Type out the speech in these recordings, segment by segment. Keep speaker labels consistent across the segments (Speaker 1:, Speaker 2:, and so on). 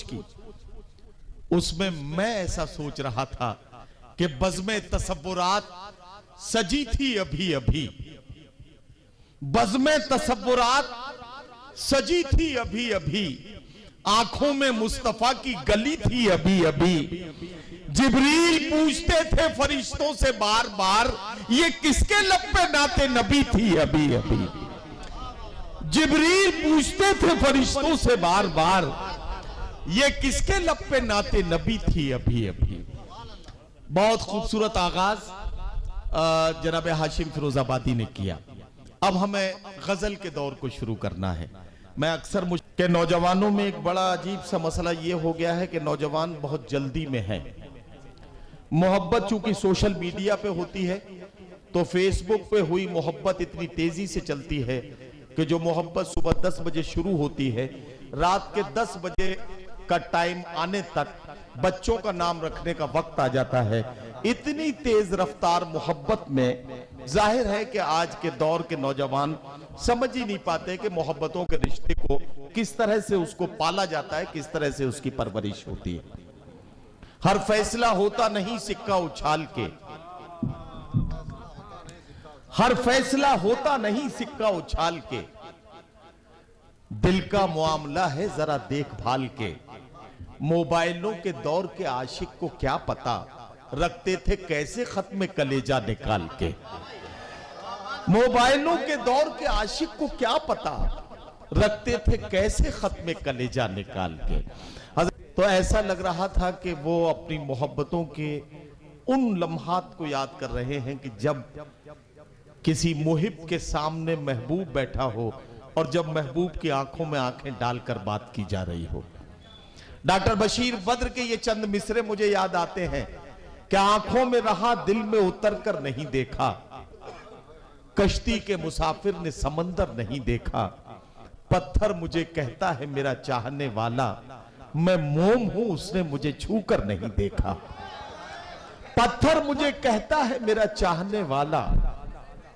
Speaker 1: की, उसमें मैं ऐसा सोच रहा था कि बज़्मे तसव्वुरात सजी थी अभी अभी, बज़्मे तसव्वुरात सजी थी अभी अभी, आंखों में मुस्तफा की गली थी अभी अभी। जिब्रील पूछते थे फरिश्तों से बार बार, ये किसके लब पे नाते नबी थी अभी अभी। जिब्रील पूछते थे फरिश्तों से बार बार, ये किसके लब पे नाते नबी थी अभी अभी। बहुत खूबसूरत आगाज जनाब हाशिम फिरोजाबादी ने किया। अब हमें गजल के दौर को शुरू करना है। मैं अक्सर के नौजवानों में एक बड़ा अजीब सा मसला यह हो गया है कि नौजवान बहुत जल्दी में है। मोहब्बत चूंकि सोशल मीडिया पे होती है तो फेसबुक पे हुई मोहब्बत इतनी तेजी से चलती है कि जो मोहब्बत सुबह 10 बजे शुरू होती है, रात के 10 बजे का टाइम आने तक बच्चों का नाम रखने का वक्त आ जाता है। इतनी तेज रफ्तार मोहब्बत में जाहिर है कि आज के दौर के नौजवान समझ ही नहीं पाते कि मोहब्बतों के रिश्ते को किस तरह से उसको पाला जाता है, किस तरह से उसकी परवरिश होती है। हर फैसला होता नहीं सिक्का उछाल के, हर फैसला होता नहीं सिक्का उछाल के, दिल का मामला है जरा देखभाल के। मोबाइलों के दौर के आशिक को क्या पता, रखते थे कैसे खत्म कलेजा निकाल के। मोबाइलों के दौर के आशिक को क्या पता, रखते थे कैसे खत्म कलेजा निकाल के। तो ऐसा लग रहा था कि वो अपनी मोहब्बतों के उन लम्हात को याद कर रहे हैं कि जब किसी मुहिब के सामने महबूब बैठा हो और जब महबूब की आंखों में आंखें डालकर बात की जा रही हो। डॉक्टर बशीर बद्र के ये चंद मिसरे मुझे याद आते हैं कि आंखों में रहा दिल में उतर कर नहीं देखा, कश्ती के मुसाफिर ने समंदर नहीं देखा। पत्थर मुझे कहता है मेरा चाहने वाला, मैं मोम हूं उसने मुझे छू कर नहीं देखा। पत्थर मुझे कहता है मेरा चाहने वाला,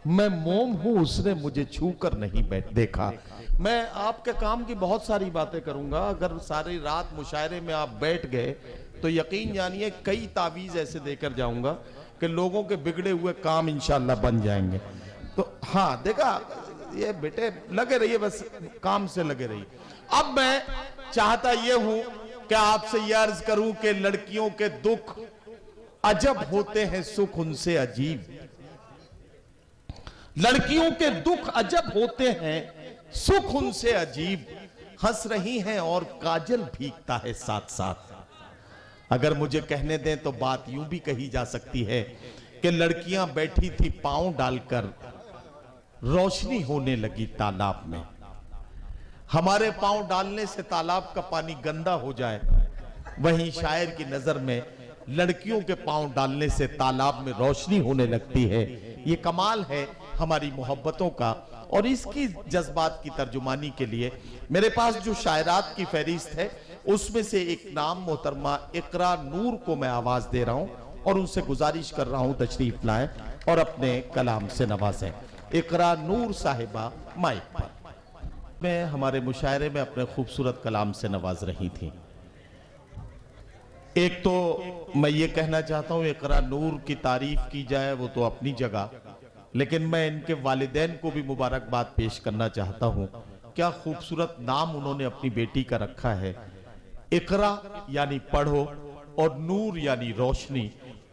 Speaker 1: मैं मोम हूं उसने मुझे छू कर नहीं देखा। मैं आपके काम की बहुत सारी बातें करूंगा, अगर सारी रात मुशायरे में आप बैठ गए तो यकीन जानिए कई तावीज ऐसे देकर जाऊंगा कि लोगों के बिगड़े हुए काम इंशाल्लाह बन जाएंगे। तो हाँ देखा, ये बेटे लगे रहिए, बस काम से लगे रहिए। अब मैं चाहता ये हूं कि आपसे यह अर्ज करूं कि लड़कियों के दुख अजब होते हैं, सुख उनसे अजीब। लड़कियों के दुख अजब होते हैं, सुख उनसे अजीब। हंस रही हैं और काजल भीगता है साथ साथ। अगर मुझे कहने दें तो बात यूं भी कही जा सकती है कि लड़कियां बैठी थी पांव डालकर, रोशनी होने लगी तालाब में। हमारे पांव डालने से तालाब का पानी गंदा हो जाए, वहीं शायर की नजर में लड़कियों के पांव डालने से तालाब में रोशनी होने लगती है। ये कमाल है हमारी मोहब्बतों का। और इसकी जज्बात की तर्जुमानी के लिए मेरे पास जो शायरात की फहरिस्त है उसमें से एक नाम मोहतरमा इकरा नूर को मैं आवाज दे रहा हूं और उनसे गुजारिश कर रहा हूं तशरीफ लाएं और अपने कलाम से नवाजें। इकरा नूर साहिबा माइक पर में हमारे मुशायरे में अपने खूबसूरत कलाम से नवाज रही थी। एक तो मैं ये कहना चाहता हूं इकरा नूर की तारीफ की जाए वो तो अपनी जगह, लेकिन मैं इनके वालिदैन को भी मुबारकबाद पेश करना चाहता हूं। क्या खूबसूरत नाम उन्होंने अपनी बेटी का रखा है। इकरा यानी पढ़ो और नूर यानी रोशनी।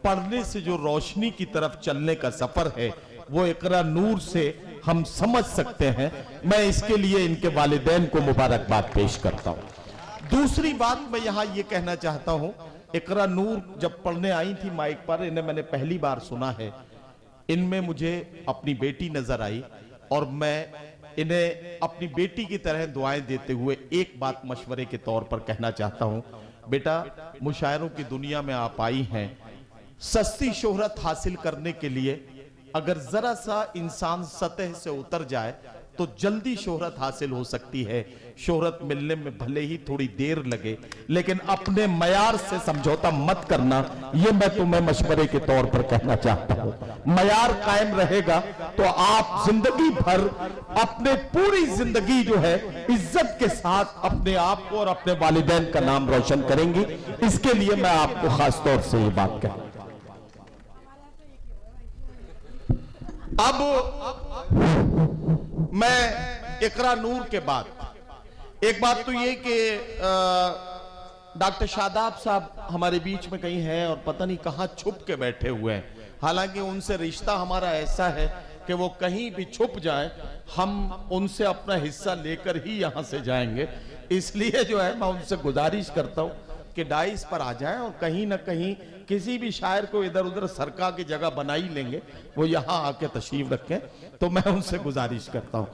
Speaker 1: पढ़ने से जो रोशनी की तरफ चलने का सफर है वो इकरा नूर से हम समझ सकते हैं। मैं इसके लिए इनके वालिदैन को मुबारकबाद पेश करता हूं। दूसरी बात मैं यहां ये कहना चाहता हूं, इकरा नूर जब पढ़ने आई थी माइक पर, इन्हें मैंने पहली बार सुना है। इनमें मुझे अपनी बेटी नजर आई और मैं इन्हें अपनी बेटी की तरह दुआएं देते हुए एक बात मशवरे के तौर पर कहना चाहता हूं। बेटा, मुशायरों की दुनिया में आप आई हैं, सस्ती शोहरत हासिल करने के लिए अगर जरा सा इंसान सतह से उतर जाए तो जल्दी शोहरत हासिल हो सकती है। शोहरत मिलने में भले ही थोड़ी देर लगे, लेकिन अपने मयार से समझौता मत करना, ये मैं तुम्हें मशवरे के तौर पर कहना चाहता हूं। मयार कायम रहेगा तो आप जिंदगी भर अपने पूरी जिंदगी जो है इज्जत के साथ अपने आप को और अपने वालिदैन का नाम रोशन करेंगी। इसके लिए मैं आपको खास तौर से ये बात कहूं। अब मैं इकरा नूर के बाद एक बात तो ये कि डॉक्टर शादाब साहब हमारे बीच में कहीं हैं और पता नहीं कहां छुप के बैठे हुए हैं। हालांकि उनसे रिश्ता हमारा ऐसा है कि वो कहीं भी छुप जाए, हम उनसे अपना हिस्सा लेकर ही यहां से जाएंगे। इसलिए जो है मैं उनसे गुजारिश करता हूं कि डाइस पर आ जाएं और कहीं ना कहीं किसी भी शायर को इधर उधर सरका की जगह बना ही लेंगे, वो यहां आके तशरीफ रखें। तो मैं उनसे गुजारिश करता हूं।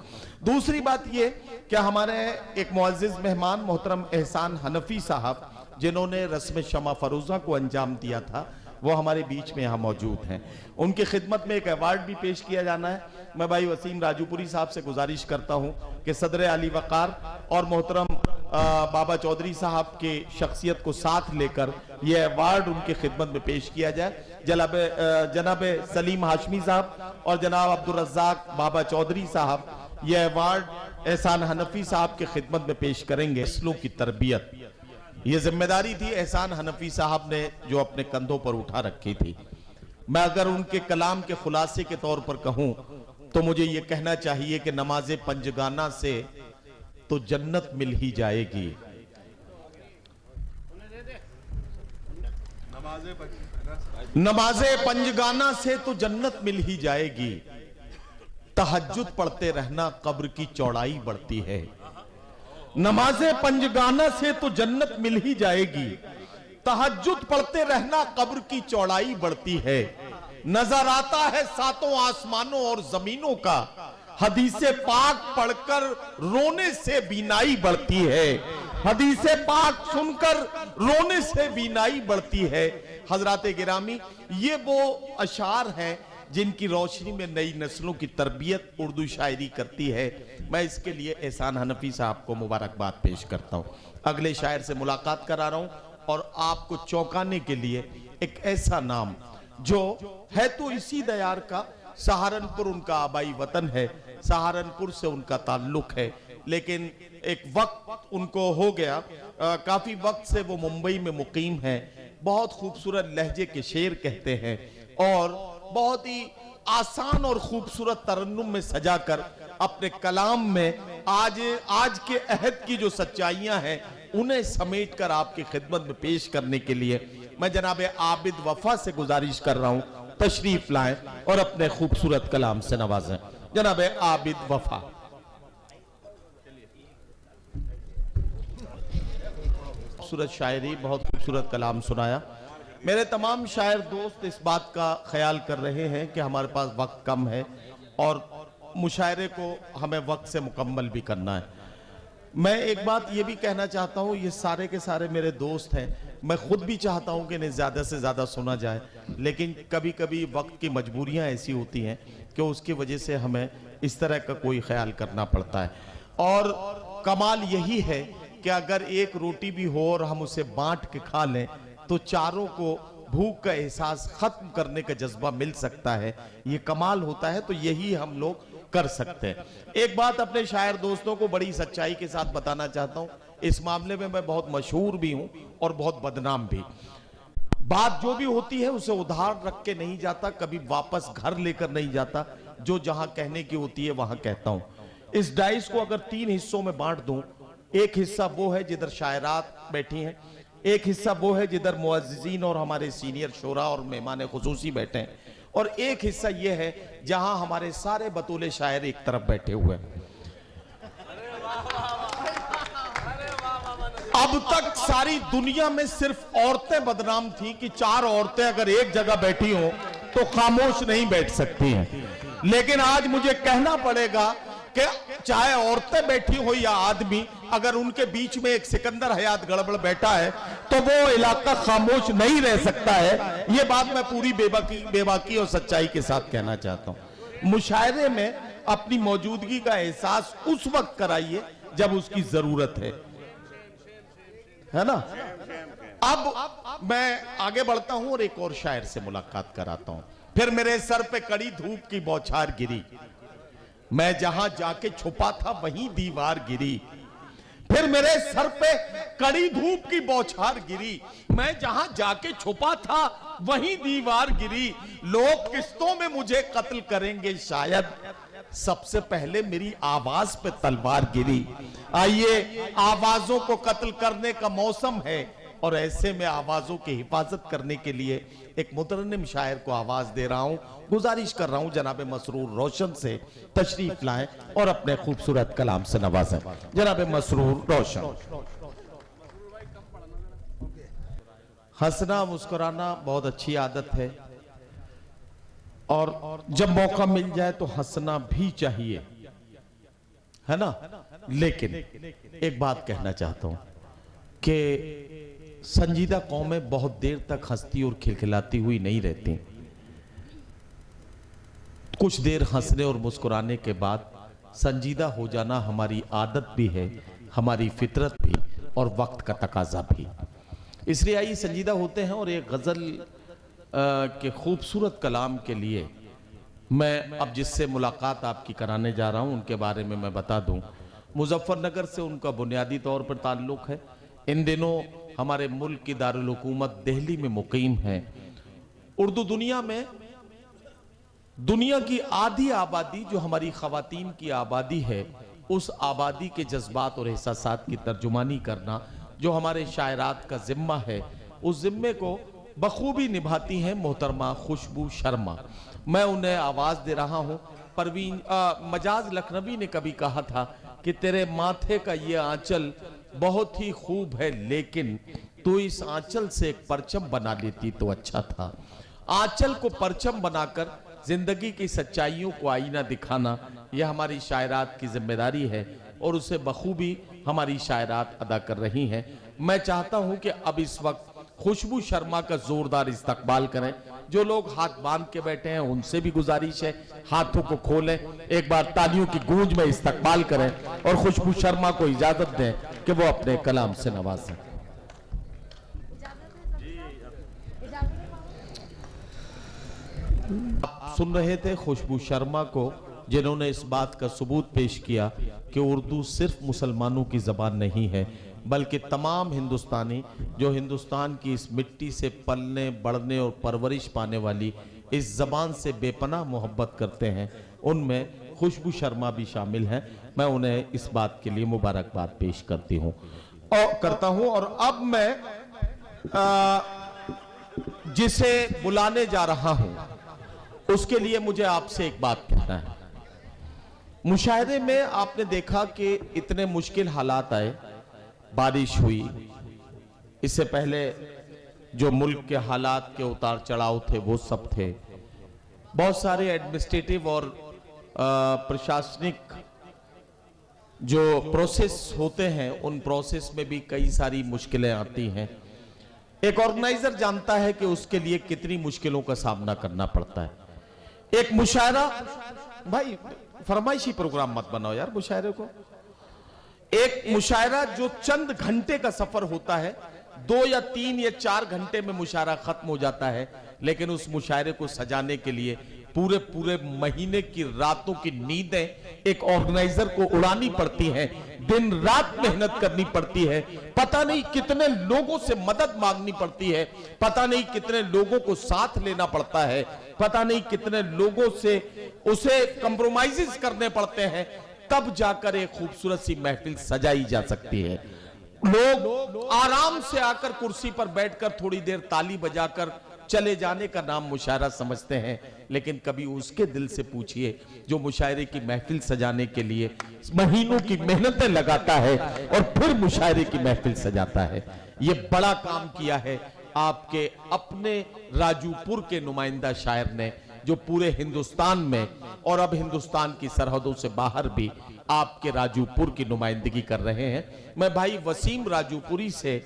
Speaker 1: दूसरी बात ये कि हमारे एक मुअज़्ज़िज़ मेहमान मोहतरम एहसान हनफी साहब, जिन्होंने रस्म शमा फरोजा को अंजाम दिया था, वो हमारे बीच में यहाँ मौजूद हैं। उनकी खिदमत में एक अवार्ड भी पेश किया जाना है। मैं भाई वसीम राजूपुरी साहब से गुजारिश करता हूँ कि सदर अली वक़ार और मोहतरम बाबा चौधरी साहब की शख्सियत को साथ लेकर यह अवार्ड उनकी खिदमत में पेश किया जाए। जनाब सलीम हाशमी साहब और जनाब अब्दुल रज़्ज़ाक बाबा चौधरी साहब यह अवार्ड एहसान हनफी साहब की खिदमत में पेश करेंगे। नस्लों की तरबियत, ये जिम्मेदारी थी एहसान हनफी साहब ने जो अपने कंधों पर उठा रखी थी। मैं अगर उनके कलाम के खुलासे के तौर पर कहूं तो मुझे ये कहना चाहिए कि नमाज़े पंजगाना से तो जन्नत मिल ही जाएगी। नमाज़े पंजगाना से तो जन्नत मिल ही जाएगी। तहज्जुद पढ़ते रहना कब्र की चौड़ाई बढ़ती है। नमाज़े पंजगाना से तो जन्नत मिल ही जाएगी। तहज्जुद पढ़ते रहना कब्र की चौड़ाई बढ़ती है। नजर आता है सातों आसमानों और जमीनों का, हदीसे पाक पढ़कर रोने से बीनाई बढ़ती है। हदीसे पाक सुनकर रोने से बीनाई बढ़ती है। हजरात गिरामी, ये वो अशार हैं जिनकी रोशनी में नई नस्लों की तरबियत उर्दू शायरी करती है। मैं इसके लिए एहसान हनफी साहब को मुबारकबाद पेश करता हूँ। अगले शायर से मुलाकात करा रहा हूँ और आपको चौंकाने के लिए एक ऐसा नाम जो है तो इसी दयार का, सहारनपुर उनका आबाई वतन है, सहारनपुर से उनका ताल्लुक है, लेकिन एक वक्त उनको हो गया, काफी वक्त से वो मुंबई में मुकीम है। बहुत खूबसूरत लहजे के शेर कहते हैं और बहुत ही आसान और खूबसूरत तरन्नुम में सजाकर अपने कलाम में आज के अहद की जो सच्चाइयां हैं उन्हें समेटकर आपकी खिदमत में पेश करने के लिए मैं जनाब आबिद वफा से गुजारिश कर रहा हूं, तशरीफ लाएं और अपने खूबसूरत कलाम से नवाजें। जनाब आबिद वफा। खूबसूरत शायरी, बहुत खूबसूरत कलाम सुनाया। मेरे तमाम शायर दोस्त इस बात का ख्याल कर रहे हैं कि हमारे पास वक्त कम है और मुशायरे को हमें वक्त से मुकम्मल भी करना है। मैं एक बात ये भी कहना चाहता हूँ, ये सारे के सारे मेरे दोस्त हैं, मैं खुद भी चाहता हूँ कि इन्हें ज़्यादा से ज़्यादा सुना जाए, लेकिन कभी कभी वक्त की मजबूरियाँ ऐसी होती हैं कि उसकी वजह से हमें इस तरह का कोई ख्याल करना पड़ता है। और कमाल यही है कि अगर एक रोटी भी हो और हम उसे बांट के खा लें तो चारों को भूख का एहसास खत्म करने का जज्बा मिल सकता है। ये कमाल होता है, तो यही हम लोग कर सकते हैं। एक बात अपने शायर दोस्तों को बड़ी सच्चाई के साथ बताना चाहता हूं, इस मामले में मैं बहुत मशहूर भी हूं और बहुत बदनाम भी। बात जो भी होती है उसे उधार रख के नहीं जाता, कभी वापस घर लेकर नहीं जाता, जो जहां कहने की होती है वहां कहता हूं। इस डाइस को अगर 3 हिस्सों में बांट दूं, एक हिस्सा वो है जिधर शायरात बैठी हैं, एक हिस्सा वो है जिधर मुअज़्ज़िज़ीन और हमारे सीनियर शोरा और मेहमान खुसूसी बैठे हैं, और एक हिस्सा ये है जहां हमारे सारे बतूले शायर एक तरफ बैठे हुए हैं। अब तक सारी दुनिया में सिर्फ औरतें बदनाम थी कि 4 औरतें अगर एक जगह बैठी हो तो खामोश नहीं बैठ सकती हैं, लेकिन आज मुझे कहना पड़ेगा कि चाहे औरतें बैठी हो या आदमी, अगर उनके बीच में एक सिकंदर हयात गड़बड़ बैठा है तो वो इलाका खामोश नहीं रह सकता है। ये बात मैं पूरी बेबाकी और सच्चाई के साथ कहना चाहता हूं। मुशायरे में अपनी मौजूदगी का एहसास उस वक्त कराइए जब उसकी जरूरत है ना। अब मैं आगे बढ़ता हूं और एक और शायर से मुलाकात कराता हूं। फिर मेरे सर पे कड़ी धूप की बौछार गिरी, मैं जहां जाके छुपा था वहीं दीवार गिरी। फिर मेरे सर पे कड़ी धूप की बौछार गिरी, मैं जहां जाके छुपा था वहीं दीवार गिरी। लोग किस्तों में मुझे कत्ल करेंगे शायद, सबसे पहले मेरी आवाज पे तलवार गिरी। आइए, आवाजों को कत्ल करने का मौसम है और ऐसे में आवाजों की हिफाजत करने के लिए एक मुतरन्निम शायर को आवाज दे रहा हूं। गुजारिश कर रहा हूं जनाब मसरूर रोशन से तशरीफ लाएं और अपने खूबसूरत कलाम से नवाजें। जनाब मसरूर रोशन। हंसना मुस्कुराना बहुत अच्छी आदत है और जब मौका मिल जाए तो हंसना भी चाहिए, है ना। लेकिन एक बात कहना चाहता हूं कि संजीदा कौमें बहुत देर तक हंसती और खिलखिलाती हुई नहीं रहती। कुछ देर हंसने और मुस्कुराने के बाद संजीदा हो जाना हमारी आदत भी है, हमारी फितरत भी और वक्त का तकाजा भी। इसलिए आइए संजीदा होते हैं और एक गजल के खूबसूरत कलाम के लिए मैं अब जिससे मुलाकात आपकी कराने जा रहा हूं उनके बारे में मैं बता दूं। मुजफ्फरनगर से उनका बुनियादी तौर पर ताल्लुक है। इन दिनों हमारे मुल्क की दारुल हुकूमत दिल्ली में मुकीम है। उर्दू दुनिया में दुनिया की आधी आबादी जो हमारी खवातीन की आबादी है, उस आबादी के जज्बात और एहसासात की तर्जुमानी करना जो हमारे शायरात का जिम्मा है, उस जिम्मे को बखूबी निभाती हैं मोहतरमा खुशबू शर्मा। मैं उन्हें आवाज दे रहा हूं। परवीन मजाज लखनवी ने कभी कहा था कि तेरे माथे का ये आंचल बहुत ही खूब है, लेकिन तू इस आंचल से एक परचम बना लेती तो अच्छा था। आंचल को परचम बनाकर जिंदगी की सच्चाइयों को आईना दिखाना यह हमारी शायरात की जिम्मेदारी है और उसे बखूबी हमारी शायरात अदा कर रही हैं। मैं चाहता हूं कि अब इस वक्त खुशबू शर्मा का जोरदार इस्तकबाल करें। जो लोग हाथ बांध के बैठे हैं उनसे भी गुजारिश है हाथों को खोलें, एक बार तालियों की गूंज में इस्तकबाल करें और खुशबू शर्मा को इजाजत दें कि वो अपने कलाम से नवाजें। आप सुन रहे थे खुशबू शर्मा को, जिन्होंने इस बात का सबूत पेश किया कि उर्दू सिर्फ मुसलमानों की जबान नहीं है, बल्कि तमाम हिंदुस्तानी जो हिंदुस्तान की इस मिट्टी से पलने बढ़ने और परवरिश पाने वाली इस जबान से बेपनाह मोहब्बत करते हैं, उनमें खुशबू शर्मा भी शामिल हैं। मैं उन्हें इस बात के लिए मुबारकबाद पेश करता हूं। और अब मैं जिसे बुलाने जा रहा हूं उसके लिए मुझे आपसे एक बात कहना है। मुशायरे में आपने देखा कि इतने मुश्किल हालात आए, बारिश हुई, इससे पहले जो मुल्क के हालात के उतार चढ़ाव थे वो सब थे, बहुत सारे एडमिनिस्ट्रेटिव और प्रशासनिक जो प्रोसेस होते हैं उन प्रोसेस में भी कई सारी मुश्किलें आती हैं। एक ऑर्गेनाइजर जानता है कि उसके लिए कितनी मुश्किलों का सामना करना पड़ता है। एक मुशायरा, भाई फरमाइशी प्रोग्राम मत बनाओ यार मुशायरे को। एक मुशायरा जो चंद घंटे का सफर होता है, 2 या 3 या 4 घंटे में मुशायरा खत्म हो जाता है, लेकिन उस मुशायरे को सजाने के लिए पूरे पूरे महीने की रातों की नींदें एक ऑर्गेनाइजर को उड़ानी पड़ती हैं, दिन रात मेहनत करनी पड़ती है, पता नहीं कितने लोगों से मदद मांगनी पड़ती है, पता नहीं कितने लोगों को साथ लेना पड़ता है, पता नहीं कितने लोगों से उसे कंप्रोमाइजेस करने पड़ते हैं, तब जाकर एक खूबसूरत सी महफिल सजाई जा सकती है। लोग आराम से आकर कुर्सी पर बैठकर थोड़ी देर ताली बजाकर चले जाने का नाम मुशायरा समझते हैं, लेकिन कभी उसके दिल से पूछिए जो मुशायरे की महफिल सजाने के लिए महीनों की मेहनतें लगाता है और फिर मुशायरे की महफिल सजाता है। यह बड़ा काम किया है आपके अपने राजूपुर के नुमाइंदा शायर ने, जो पूरे हिंदुस्तान में और अब हिंदुस्तान की सरहदों से बाहर भी आपके राजूपुर की नुमाइंदगी कर रहे हैं। मैं भाई वसीम राजूपुरी से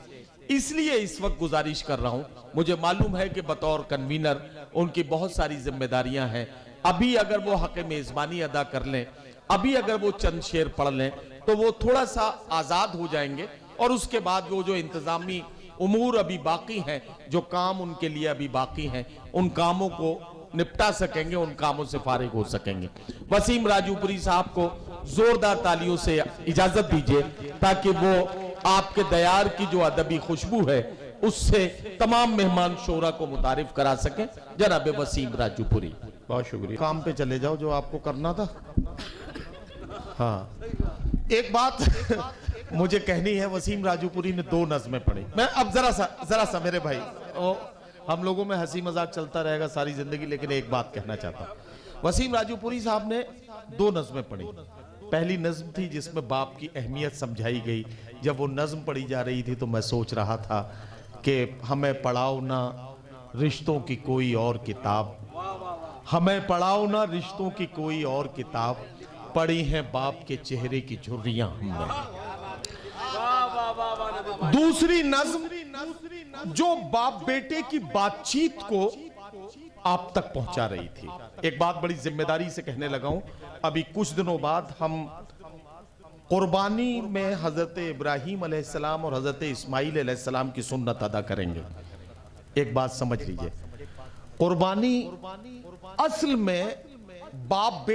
Speaker 1: इसलिए इस वक्त गुजारिश कर रहा हूं, मुझे मालूम है कि बतौर कन्वीनर उनकी बहुत सारी जिम्मेदारियां हैं, अभी अगर वो हक मेजबानी अदा कर लें, अभी अगर वो चंद शेर पढ़ लें तो वो थोड़ा सा आजाद हो जाएंगे और उसके बाद वो जो इंतजामी उमूर अभी बाकी हैं, जो काम उनके लिए अभी बाकी हैं, उन कामों को निपटा सकेंगे, उन कामों से फारिग हो सकेंगे। वसीम राजूपुरी साहब को जोरदार तालियों से इजाजत दीजिए ताकि वो आपके दयार की जो अदबी खुशबू है उससे तमाम मेहमान शोरा को मुतारिफ करा सकें। जनाब वसीम राजूपुरी,
Speaker 2: बहुत शुक्रिया।
Speaker 1: काम पे चले जाओ जो आपको करना था। हाँ, एक बात मुझे कहनी है, वसीम राजूपुरी ने 2 नज़में पढ़ी। मैं अब जरा सा मेरे भाई, हम लोगों में हंसी मजाक चलता रहेगा सारी जिंदगी, लेकिन एक बात कहना चाहता हूं। वसीम राजूपुरी साहब ने 2 नज़में पढ़ी। पहली नज़्म थी जिसमें बाप की अहमियत समझाई गई। जब वो नज़्म पढ़ी जा रही थी तो मैं सोच रहा था कि हमें पढ़ाओ ना रिश्तों की कोई और किताब, हमें पढ़ाओ ना रिश्तों की कोई और किताब, पढ़ी हैं बाप के चेहरे की झुर्रियां हमने। दूसरी नज़्म जो बाप बेटे की बातचीत को आप तक पहुंचा रही थी। एक बात बड़ी जिम्मेदारी से कहने लगा हूं, अभी कुछ दिनों बाद हम कुर्बानी में हजरत इब्राहीम अलैहिस्सलाम और हजरत इस्माइल अलैहिस्सलाम की सुन्नत अदा करेंगे। एक बात समझ लीजिए, कुर्बानी असल में बाप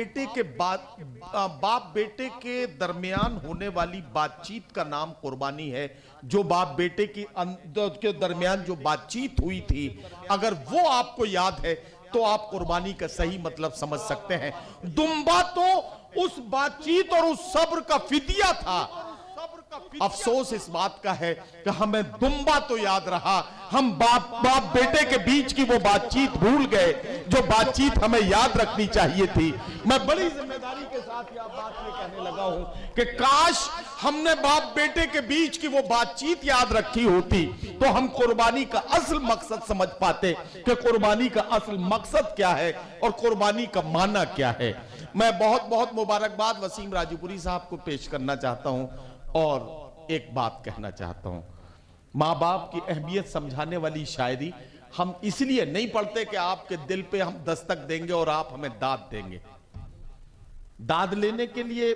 Speaker 1: बेटे के दरमियान होने वाली बातचीत का नाम कुर्बानी है। जो बाप बेटे के दरमियान जो बातचीत हुई थी, अगर वो आपको याद है तो आप कुर्बानी का सही मतलब समझ सकते हैं। दुम्बा तो उस बातचीत और उस सब्र का फिदिया था। अफसोस इस बात का है कि हमें दुम्बा तो याद रहा, हम बाप बेटे के बीच की वो बातचीत भूल गए जो बातचीत हमें याद रखनी चाहिए थी। मैं बड़ी जिम्मेदारी के साथ यह बात ये कहने लगा हूं कि काश हमने बाप बेटे के बीच की वो बातचीत याद रखी होती तो हम कुर्बानी का असल मकसद समझ पाते कि कुर्बानी का असल मकसद क्या है और कुर्बानी का माना क्या है। मैं बहुत बहुत मुबारकबाद वसीम राजूपुरी साहब को पेश करना चाहता हूं और एक बात कहना चाहता हूं। माँ बाप की अहमियत समझाने वाली शायरी हम इसलिए नहीं पढ़ते कि आपके दिल पे हम दस्तक देंगे और आप हमें दाद देंगे। दाद लेने के लिए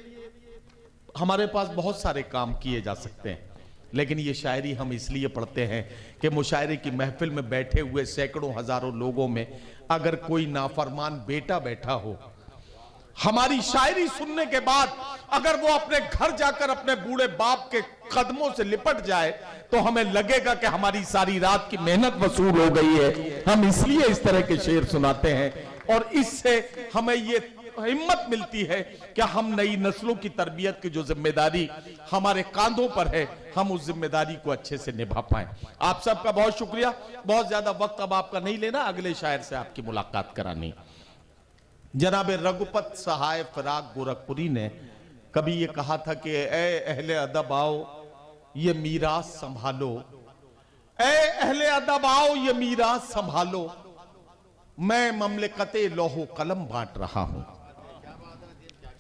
Speaker 1: हमारे पास बहुत सारे काम किए जा सकते हैं, लेकिन ये शायरी हम इसलिए पढ़ते हैं कि मुशायरे की महफिल में बैठे हुए सैकड़ों हजारों लोगों में अगर कोई नाफरमान बेटा बैठा हो, हमारी शायरी सुनने के बाद अगर वो अपने घर जाकर अपने बूढ़े बाप के कदमों से लिपट जाए तो हमें लगेगा कि हमारी सारी रात की मेहनत वसूल हो गई है। हम इसलिए इस तरह के शेर सुनाते हैं और इससे हमें ये हिम्मत मिलती है कि हम नई नस्लों की तरबियत की जो जिम्मेदारी हमारे कांधों पर है, हम उस जिम्मेदारी को अच्छे से निभा पाए। आप सबका बहुत शुक्रिया। बहुत ज्यादा वक्त अब आपका नहीं लेना, अगले शायर से आपकी मुलाकात करानी। जनाब रघुपत सहाय फराग गोरखपुरी ने कभी ये कहा था कि ए अहले अदब आओ ये मीरास संभालो, ए अहले अदब आओ ये मीरास संभालो, मैं ममलिकते लोहो कलम बांट रहा हूं।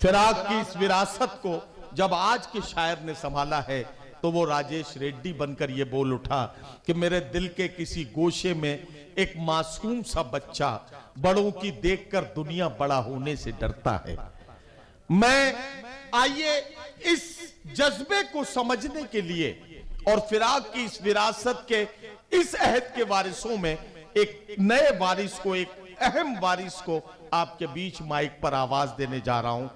Speaker 1: फिराक की इस विरासत को जब आज के शायर ने संभाला है तो वो राजेश रेड्डी बनकर ये बोल उठा कि मेरे दिल के किसी गोशे में एक मासूम सा बच्चा बड़ों की देखकर दुनिया बड़ा होने से डरता है। मैं आइए इस जज्बे को समझने के लिए और फिराक की इस विरासत के इस अहद के वारिसों में एक नए वारिस को, एक अहम वारिस को आपके बीच माइक पर आवाज देने जा रहा हूं।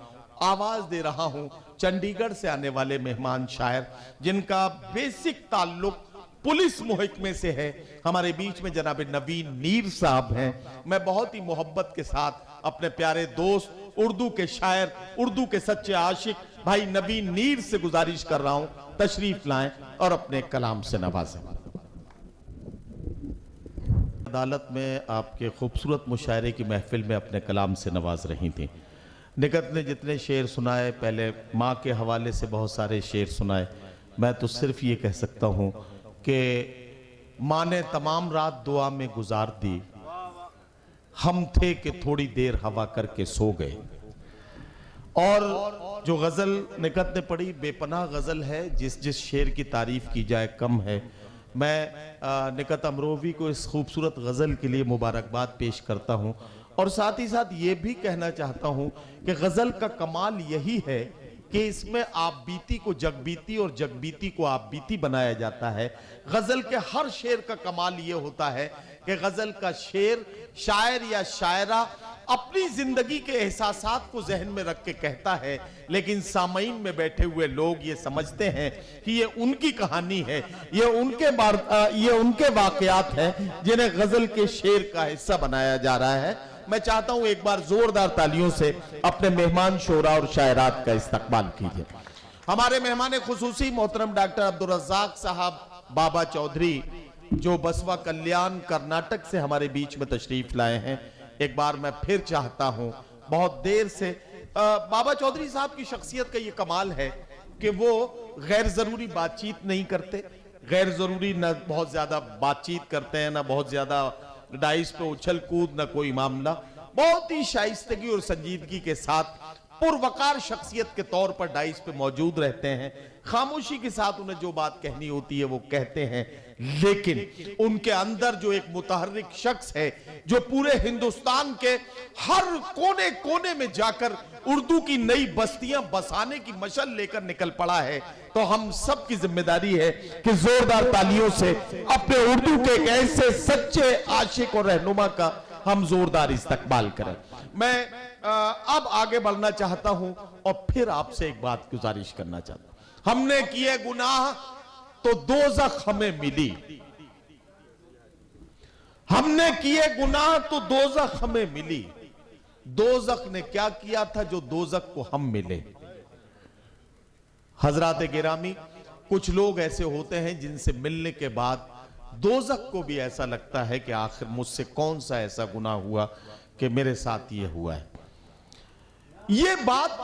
Speaker 1: आवाज दे रहा हूं चंडीगढ़ से आने वाले मेहमान शायर जिनका बेसिक ताल्लुक पुलिस मुहकमे से है। हमारे बीच में जनाब नवीन नीर साहब हैं। मैं बहुत ही मोहब्बत के साथ अपने प्यारे दोस्त उर्दू के शायर, उर्दू के सच्चे आशिक भाई नवीन नीर से गुजारिश कर रहा हूं तशरीफ लाएं और अपने कलाम से नवाजें। अदालत में आपके खूबसूरत मुशायरे की महफिल में अपने कलाम से नवाज रही थी। निकत ने जितने शेर सुनाए, पहले माँ के हवाले से बहुत सारे शेर सुनाए, मैं तो सिर्फ ये कह सकता हूँ कि माँ ने तमाम रात दुआ में गुजार दी, हम थे कि थोड़ी देर हवा करके सो गए। और जो गज़ल निकत ने पढ़ी बेपनाह गज़ल है, जिस शेर की तारीफ की जाए कम है। मैं निकत अमरोवी को इस खूबसूरत गज़ल के लिए मुबारकबाद पेश करता हूँ और साथ ही साथ ये भी कहना चाहता हूं कि गजल का कमाल यही है कि इसमें आप बीती को जगबीती और जगबीती को आप बीती बनाया जाता है। गजल के हर शेर का कमाल यह होता है कि गजल का शेर शायर या शायरा अपनी जिंदगी के एहसासात को जहन में रख के कहता है, लेकिन सामईन में बैठे हुए लोग ये समझते हैं कि ये उनकी कहानी है, ये उनके वाकयात हैं जिन्हें गजल के शेर का हिस्सा बनाया जा रहा है। मैं चाहता हूं एक बार जोरदार तालियों से अपने मेहमान शोरा और शायरात का इस्तकबाल कीजिए। हमारे मेहमान खुसूसी मोहतरम डॉक्टर अब्दुल रज़्ज़ाक साहब बाबा चौधरी, जो बसवा कल्याण कर्नाटक से हमारे बीच में तशरीफ लाए हैं। एक बार मैं फिर चाहता हूं, बहुत देर से बाबा चौधरी साहब की शख्सियत का ये कमाल है कि वो गैर जरूरी बातचीत नहीं करते, गैर जरूरी न बहुत ज्यादा बातचीत करते हैं, न बहुत ज्यादा डाइस पे उछल कूद, न कोई मामला। बहुत ही शाइस्तगी और संजीदगी के साथ पुरवकार शख्सियत के तौर पर डाइस पे मौजूद रहते हैं। खामोशी के साथ उन्हें जो बात कहनी होती है वो कहते हैं, लेकिन उनके अंदर जो एक मुतहर्रिक शख्स है जो पूरे हिंदुस्तान के हर कोने कोने में जाकर उर्दू की नई बस्तियां बसाने की मशल लेकर निकल पड़ा है, तो हम सब की जिम्मेदारी है कि जोरदार तालियों से अपने उर्दू के एक ऐसे सच्चे आशिक और रहनुमा का हम जोरदार इस्तकबाल करें। मैं अब आगे बढ़ना चाहता हूं और फिर आपसे एक बात गुजारिश करना चाहता हूं। हमने किए गुनाह तो दोज़ख हमें मिली, हमने किए गुनाह तो दोज़ख हमें मिली। दोज़ख ने क्या किया था जो दोज़ख को हम मिले। हजरात गिरामी, कुछ लोग ऐसे होते हैं जिनसे मिलने के बाद दोज़ख को भी ऐसा लगता है कि आखिर मुझसे कौन सा ऐसा गुनाह हुआ कि मेरे साथ ये हुआ है। ये बात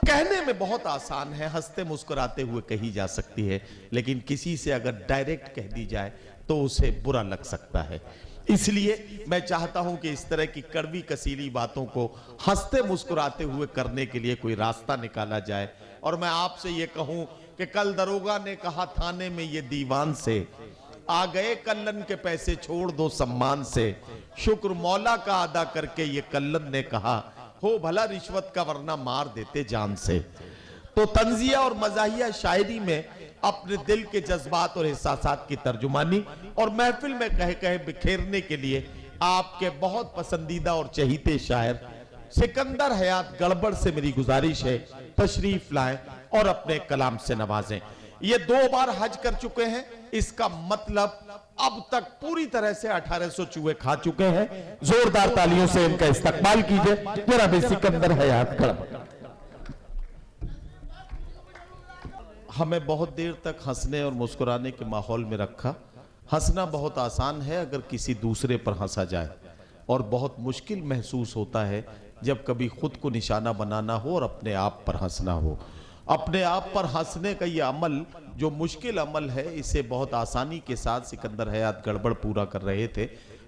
Speaker 1: कहने में बहुत आसान है, हंसते मुस्कुराते हुए कही जा सकती है, लेकिन किसी से अगर डायरेक्ट कह दी जाए तो उसे बुरा लग सकता है। इसलिए मैं चाहता हूं कि इस तरह की कड़वी कसीली बातों को हंसते मुस्कुराते हुए करने के लिए कोई रास्ता निकाला जाए। और मैं आपसे ये कहूं कि कल दरोगा ने कहा थाने में ये दीवान से, आ गए कल्लन के पैसे छोड़ दो सम्मान से, शुक्र मौला का अदा करके ये कल्लन ने कहा, हो भला रिश्वत का वरना मार देते जान से। तो तंजिया और मजाहिया शायरी में अपने दिल के जज्बात और एहसासात की तर्जुमानी और महफिल में कह कहे बिखेरने के लिए आपके बहुत पसंदीदा और चहीते शायर सिकंदर हयात गड़बड़ से मेरी गुजारिश है, तशरीफ लाएं और अपने कलाम से नवाजें। ये 2 बार हज कर चुके हैं, इसका मतलब अब तक पूरी तरह से 1800 चूहे खा चुके हैं। जोरदार तालियों से इनका इस्तकबाल कीजिए जनाब सिकंदर हयात गड़बड़। हमें बहुत देर तक हंसने और मुस्कुराने के माहौल में रखा। हंसना बहुत आसान है अगर किसी दूसरे पर हंसा जाए, और बहुत मुश्किल महसूस होता है जब कभी खुद को निशाना बनाना हो और अपने आप पर हंसना हो। अपने आप पर हंसने का ये अमल जो मुश्किल अमल है, इसे बहुत आसानी के साथ सिकंदर हयात गड़बड़ पूरा कर रहे थे।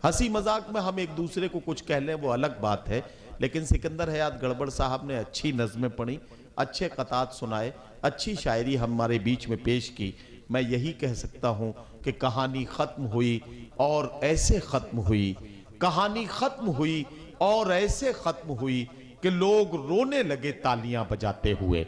Speaker 1: हंसी मजाक में हम एक दूसरे को कुछ कह लें वो अलग बात है, लेकिन सिकंदर हयात गड़बड़ साहब ने अच्छी नज़में पढ़ी, अच्छे क़तात सुनाए, अच्छी शायरी हमारे बीच में पेश की। मैं यही कह सकता हूँ कि कहानी ख़त्म हुई और ऐसे ख़त्म हुई, कहानी ख़त्म हुई और ऐसे ख़त्म हुई कि लोग रोने लगे तालियां बजाते हुए।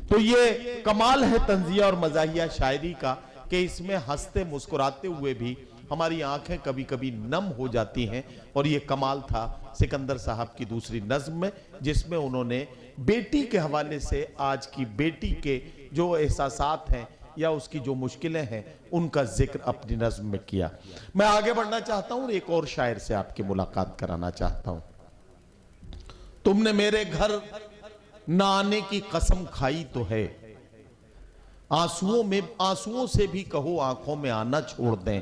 Speaker 1: तो ये कमाल है तंजिया और मजाहिया शायरी का कि इसमें हंसते मुस्कुराते हुए भी हमारी आंखें कभी कभी नम हो जाती हैं। और ये कमाल था सिकंदर साहब की दूसरी नज्म में, जिसमें उन्होंने बेटी के हवाले से आज की बेटी के जो एहसासात हैं या उसकी जो मुश्किलें हैं उनका जिक्र अपनी नज्म में किया। मैं आगे बढ़ना चाहता हूं, एक और शायर से आपकी मुलाकात कराना चाहता हूं। तुमने मेरे घर न आने की कसम खाई तो है, आंसुओं से भी कहो आंखों में आना छोड़ दें,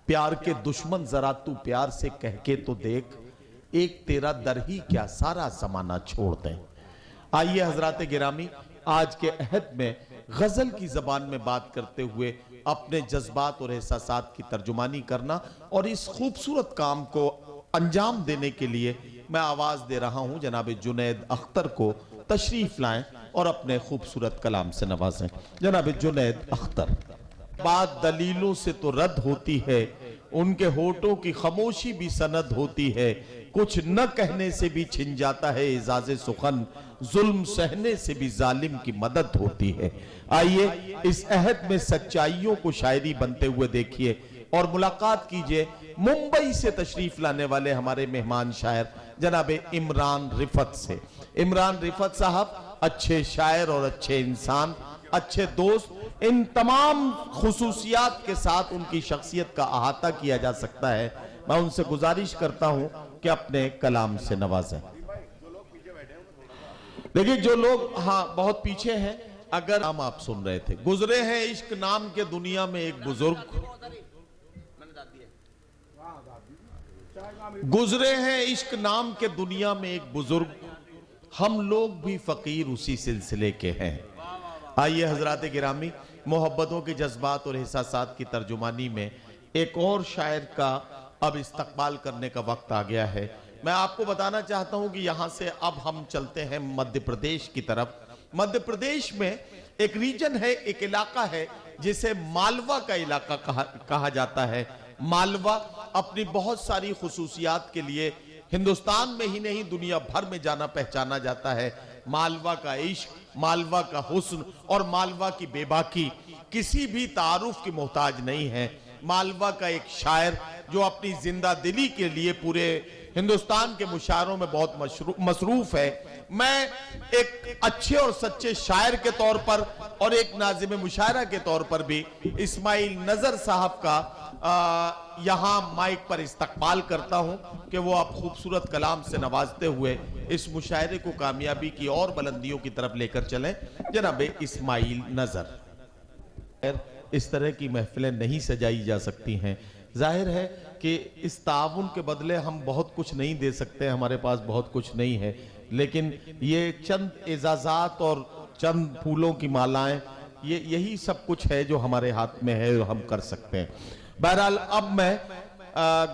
Speaker 1: प्यार के दुश्मन जरा तू प्यार से कह के तो देख, एक तेरा दर ही क्या सारा जमाना छोड़ दें। आइए हजरात गिरामी, आज के अहद में गजल की जबान में बात करते हुए अपने जज्बात और एहसासात की तर्जुमानी करना और इस खूबसूरत काम को अंजाम देने के लिए मैं आवाज दे रहा हूं जनाब जुनैद अख्तर को। तशरीफ लाएं और अपने खूबसूरत कलाम से नवाजें। जनाब जुनैद अख्तर। बात दलीलों से तो रद्द होती है, उनके होठों की खामोशी भी सनद होती है, कुछ न कहने से भी छिन जाता है एजाज़े सुखन, जुल्म सहने से भी जालिम की मदद होती है। आइए इस अहद में सच्चाइयों को शायरी बनते हुए देखिए और मुलाकात कीजिए मुंबई से तशरीफ लाने वाले हमारे मेहमान शायर जनाब इमरान रिफत से। इमरान रिफत साहब अच्छे शायर और अच्छे इंसान, अच्छे दोस्त, इन तमाम खुसूसियात के साथ उनकी शख्सियत का अहाता किया जा सकता है। मैं उनसे गुजारिश करता हूं कि अपने कलाम से नवाजें। देखिए जो लोग बहुत पीछे हैं, अगर नाम आप सुन रहे थे, गुजरे हैं इश्क नाम के दुनिया में एक बुजुर्ग, गुजरे हैं इश्क नाम के दुनिया में एक बुजुर्ग, हम लोग भी फकीर उसी सिलसिले के हैं। आइए हजरात गिरामी, मोहब्बतों के जज्बात और एहसासात की तर्जुमानी में एक और शायर का अब इस्तकबाल करने का वक्त आ गया है। मैं आपको बताना चाहता हूं कि यहां से अब हम चलते हैं मध्य प्रदेश की तरफ। मध्य प्रदेश में एक रीजन है, एक इलाका है जिसे मालवा का इलाका कहा जाता है। मालवा अपनी बहुत सारी खुसूसियात के लिए हिंदुस्तान में ही नहीं दुनिया भर में जाना पहचाना जाता है। मालवा का इश्क, मालवा का हुस्न और मालवा की बेबाकी किसी भी तारुफ की मोहताज नहीं है। मालवा का एक शायर जो अपनी जिंदा दिली के लिए पूरे हिंदुस्तान के मुशायरों में बहुत मसरूफ है। मैं एक अच्छे और सच्चे शायर के तौर पर और एक नाज़िम मुशायरा के तौर पर भी इस्माइल नजर साहब का यहां माइक पर इस्तकबाल करता हूं कि वो आप खूबसूरत कलाम से नवाजते हुए इस मुशायरे को कामयाबी की और बुलंदियों की तरफ लेकर चलें। जनाब इस्माइल नजर। इस तरह की महफिलें नहीं सजाई जा सकती हैं। जाहिर है कि इस ताउन के बदले हम बहुत कुछ नहीं दे सकते, हमारे पास बहुत कुछ नहीं है, लेकिन ये चंद एजाजात और चंद फूलों की मालाएं, यही सब कुछ है जो हमारे हाथ में है और हम कर सकते हैं। बहरहाल अब मैं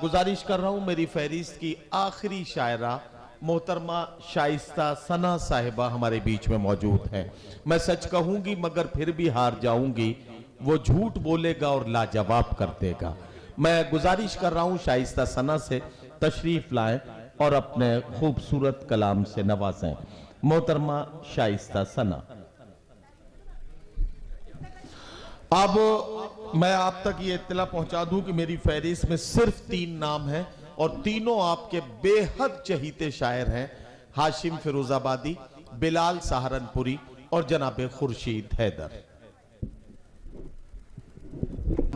Speaker 1: गुजारिश कर रहा हूं, मेरी फहरिस्त की आखिरी शायरा मोहतरमा शाइस्ता सना साहिबा हमारे बीच में मौजूद है। मैं सच कहूंगी मगर फिर भी हार जाऊंगी, वो झूठ बोलेगा और लाजवाब कर देगा। मैं गुजारिश कर रहा हूं शाइस्ता सना से तशरीफ लाएं और अपने खूबसूरत कलाम से नवाजें। मोहतरमा शाइस्ता सना। अब मैं आप तक ये इत्तला पहुंचा दूं कि मेरी फहरिस्त में सिर्फ 3 नाम हैं और तीनों आपके बेहद चहीते शायर हैं। हाशिम फिरोजाबादी, बिलाल सहारनपुरी और जनाब खुर्शीद हैदर।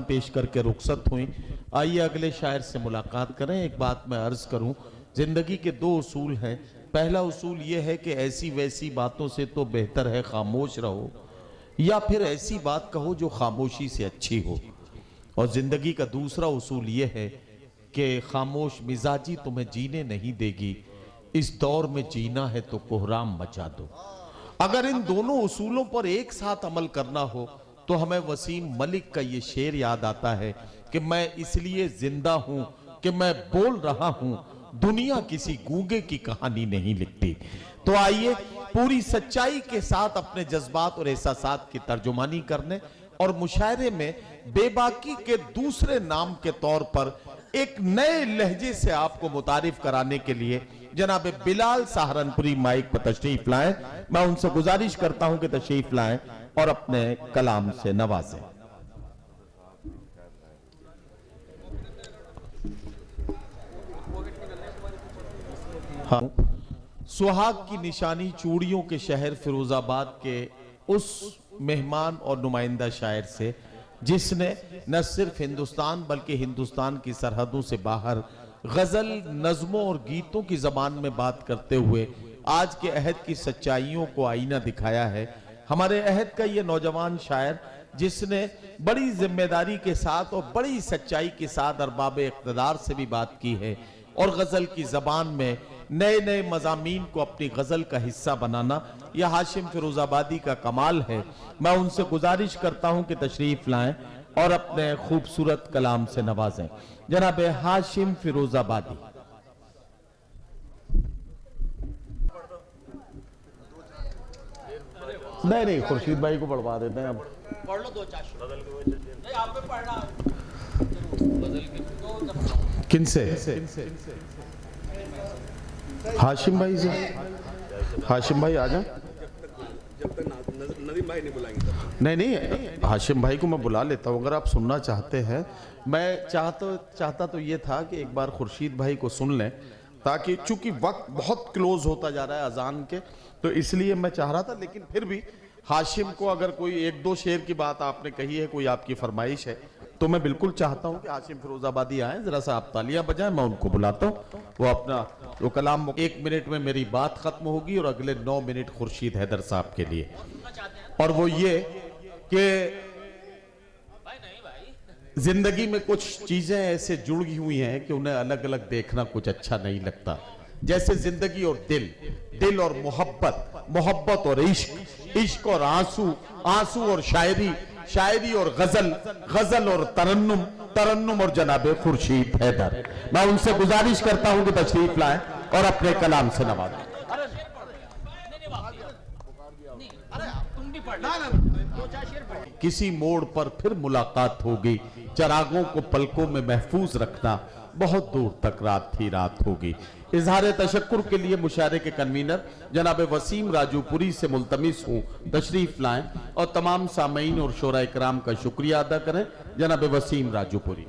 Speaker 1: पेश करके रुखसत हुई। आइए अगले शायर से मुलाकात करें। एक बात मैं अर्ज करूं, जिंदगी के 2 उसूल हैं। पहला उसूल यह है कि ऐसी वैसी बातों से तो बेहतर है खामोश रहो, या फिर ऐसी बात कहो जो खामोशी से अच्छी हो। और जिंदगी का दूसरा उसूल यह है कि खामोश मिजाजी तुम्हें जीने नहीं देगी, इस दौर में जीना है तो कोहराम मचा दो। अगर इन दोनों उसूलों पर एक साथ अमल करना हो तो हमें वसीम मलिक का ये शेर याद आता है कि मैं इसलिए जिंदा हूं कि मैं बोल रहा हूं, दुनिया किसी गूंगे की कहानी नहीं लिखती। तो आइए पूरी सच्चाई के साथ अपने जज्बात और एहसासात की तर्जुमानी करने और मुशायरे में बेबाकी के दूसरे नाम के तौर पर एक नए लहजे से आपको मुतारिफ कराने के लिए जनाब बिलाल सहारनपुरी माइक पर तशरीफ लाएं। मैं उनसे गुजारिश करता हूं कि तशरीफ लाएं और अपने कलाम से नवाजें। हाँ, सुहाग की निशानी चूड़ियों के शहर फिरोजाबाद के उस मेहमान और नुमाइंदा शायर से जिसने न सिर्फ हिंदुस्तान बल्कि हिंदुस्तान की सरहदों से बाहर गजल, नज़मों और गीतों की जबान में बात करते हुए आज के अहद की सच्चाइयों को आईना दिखाया है। हमारे अहद का ये नौजवान शायर जिसने बड़ी जिम्मेदारी के साथ और बड़ी सच्चाई के साथ अरबाब इक़्तिदार से भी बात की है और गजल की जबान में नए नए मज़ामीन को अपनी गजल का हिस्सा बनाना, यह हाशिम फिरोजाबादी का कमाल है। मैं उनसे गुजारिश करता हूं कि तशरीफ लाएं और अपने खूबसूरत कलाम से नवाजें। जनाब हाशिम फिरोजाबादी। नहीं, खुर्शीद भाई को पढ़वा देते हैं। अब
Speaker 2: पढ़ लो 2-4 बदल के आप पे पढ़ना बदल के
Speaker 1: किनसे? हाशिम भाई से। हाशिम भाई आ जाए।
Speaker 2: जब तक नदीम भाई नहीं बुलाएंगे
Speaker 1: नहीं, हाशिम भाई को मैं बुला लेता हूँ अगर आप सुनना चाहते हैं। मैं चाहता तो ये था कि एक बार खुर्शीद भाई को सुन लें, ताकि चूंकि वक्त बहुत क्लोज होता जा रहा है अजान के, तो इसलिए मैं चाह रहा था। लेकिन फिर भी हाशिम को अगर कोई एक दो शेर की बात आपने कही है, कोई आपकी फरमाइश है, तो मैं बिल्कुल चाहता हूं कि हाशिम फिरोजाबादी आए, जरा सा आप तालियां बजाएं, मैं उनको बुलाता हूं। वो अपना वो कलाम 1 मिनट में मेरी बात खत्म होगी और अगले 9 मिनट खुर्शीद हैदर साहब के लिए। और वो ये कि जिंदगी में कुछ चीजें ऐसे जुड़ी हुई हैं कि उन्हें अलग अलग देखना कुछ अच्छा नहीं लगता। जैसे जिंदगी और दिल और मोहब्बत और इश्क और आंसू और शायरी और गजल और तरन्नुम और जनाबे खुर्शीद हैदर। मैं उनसे गुजारिश करता हूं कि तशरीफ लाएं और अपने कलाम से नवाजें। किसी मोड़ पर फिर मुलाकात होगी, चरागों को पलकों में महफूज रखना, बहुत दूर तक रात होगी। इजहार तशक्कुर के लिए मुशायरे के कन्वीनर जनाब वसीम राजूपुरी से मुल्तमिस हूँ तशरीफ लाएं और तमाम सामईन और शोरा इकराम का शुक्रिया अदा करें। जनाब वसीम राजूपुरी।